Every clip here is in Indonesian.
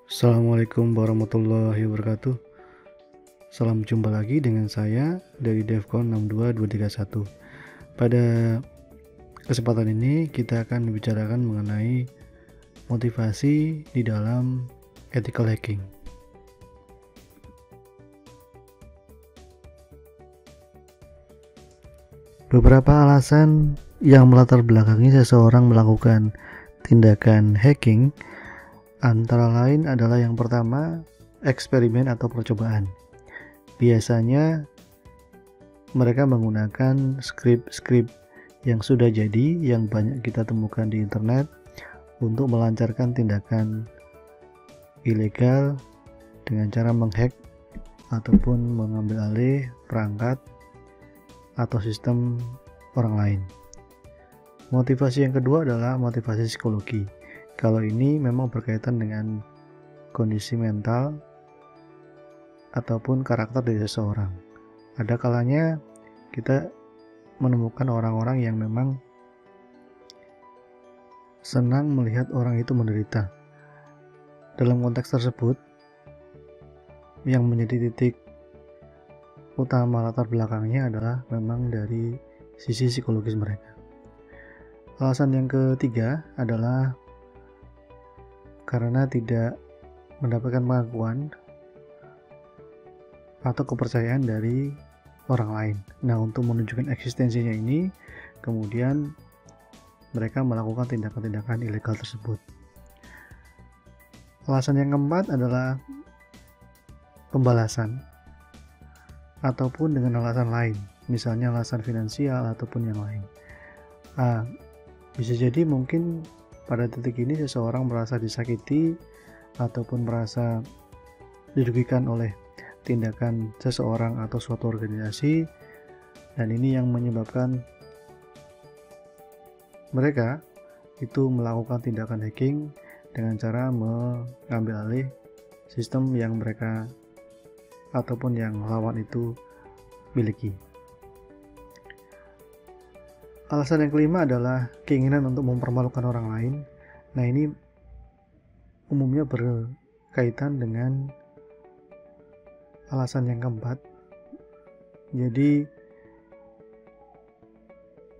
Assalamualaikum warahmatullahi wabarakatuh. Salam jumpa lagi dengan saya dari Devcon 62231. Pada kesempatan ini kita akan membicarakan mengenai motivasi di dalam ethical hacking. Beberapa alasan yang melatar belakangi seseorang melakukan tindakan hacking antara lain adalah yang pertama, eksperimen atau percobaan. Biasanya mereka menggunakan skrip-skrip yang sudah jadi, yang banyak kita temukan di internet untuk melancarkan tindakan ilegal dengan cara menghack ataupun mengambil alih perangkat atau sistem orang lain. Motivasi yang kedua adalah motivasi psikologi. Kalau ini memang berkaitan dengan kondisi mental ataupun karakter dari seseorang. Ada kalanya kita menemukan orang-orang yang memang senang melihat orang itu menderita. Dalam konteks tersebut, yang menjadi titik utama latar belakangnya adalah memang dari sisi psikologis mereka. Alasan yang ketiga adalah karena tidak mendapatkan pengakuan atau kepercayaan dari orang lain. Nah, untuk menunjukkan eksistensinya ini, kemudian mereka melakukan tindakan-tindakan ilegal tersebut. Alasan yang keempat adalah pembalasan ataupun dengan alasan lain, misalnya alasan finansial ataupun yang lain. Bisa jadi mungkin pada titik ini seseorang merasa disakiti ataupun merasa dirugikan oleh tindakan seseorang atau suatu organisasi, dan ini yang menyebabkan mereka itu melakukan tindakan hacking dengan cara mengambil alih sistem yang mereka ataupun yang lawan itu miliki. Alasan yang kelima adalah keinginan untuk mempermalukan orang lain. Nah, ini umumnya berkaitan dengan alasan yang keempat. Jadi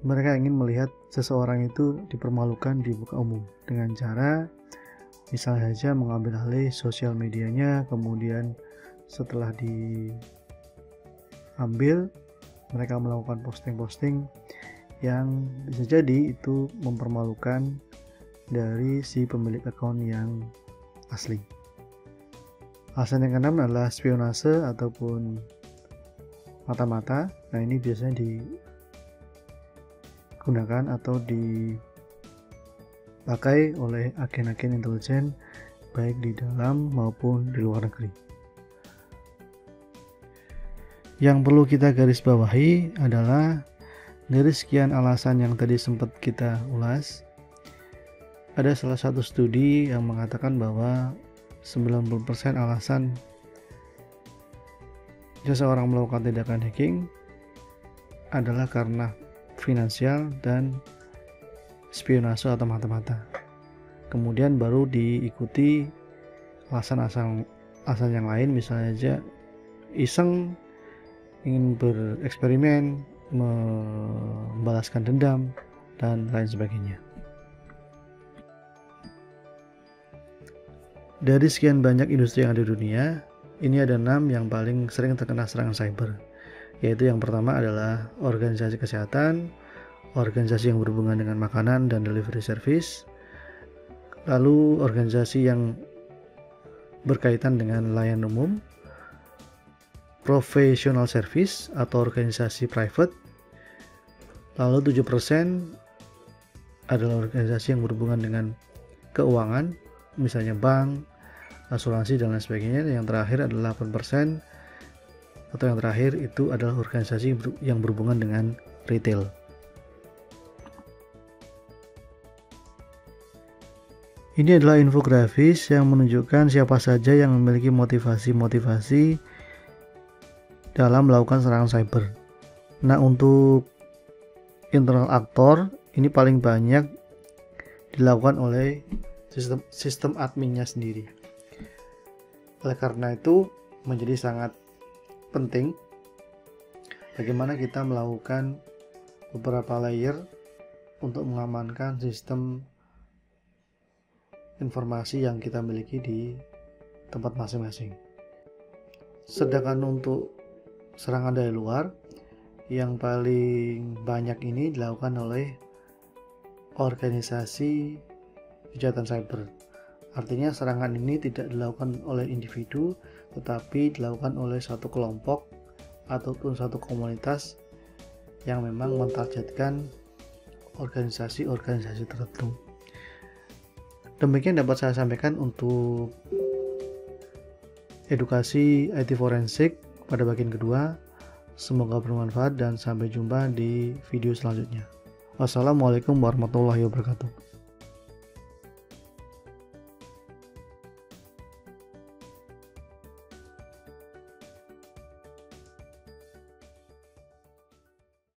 mereka ingin melihat seseorang itu dipermalukan di muka umum dengan cara misalnya saja mengambil alih sosial medianya, kemudian setelah diambil mereka melakukan posting-posting yang bisa jadi itu mempermalukan dari si pemilik akun yang asli. Alasan yang keenam adalah spionase ataupun mata-mata. Nah, ini biasanya digunakan atau dipakai oleh agen-agen intelijen baik di dalam maupun di luar negeri. Yang perlu kita garis bawahi adalah dari sekian alasan yang tadi sempat kita ulas, ada salah satu studi yang mengatakan bahwa 90% alasan seseorang melakukan tindakan hacking adalah karena finansial dan spionase atau mata-mata. Kemudian baru diikuti alasan yang lain, misalnya aja iseng ingin bereksperimen, membalaskan dendam, dan lain sebagainya. Dari sekian banyak industri yang ada di dunia, ini ada 6 yang paling sering terkena serangan cyber, yaitu yang pertama adalah organisasi kesehatan, organisasi yang berhubungan dengan makanan dan delivery service, lalu organisasi yang berkaitan dengan layanan umum, professional service atau organisasi private, lalu 7% adalah organisasi yang berhubungan dengan keuangan, misalnya bank, asuransi, dan lain sebagainya. Yang terakhir adalah 8%, atau yang terakhir itu adalah organisasi yang berhubungan dengan retail. Ini adalah infografis yang menunjukkan siapa saja yang memiliki motivasi dalam melakukan serangan cyber. Nah, untuk internal aktor ini paling banyak dilakukan oleh sistem adminnya sendiri. Oleh karena itu menjadi sangat penting bagaimana kita melakukan beberapa layer untuk mengamankan sistem informasi yang kita miliki di tempat masing-masing. Sedangkan untuk serangan dari luar, yang paling banyak ini dilakukan oleh organisasi kejahatan cyber. Artinya serangan ini tidak dilakukan oleh individu, tetapi dilakukan oleh satu kelompok ataupun satu komunitas yang memang mentargetkan organisasi-organisasi tertentu. Demikian dapat saya sampaikan untuk edukasi IT forensik pada bagian kedua. Semoga bermanfaat dan sampai jumpa di video selanjutnya. Wassalamualaikum warahmatullahi wabarakatuh.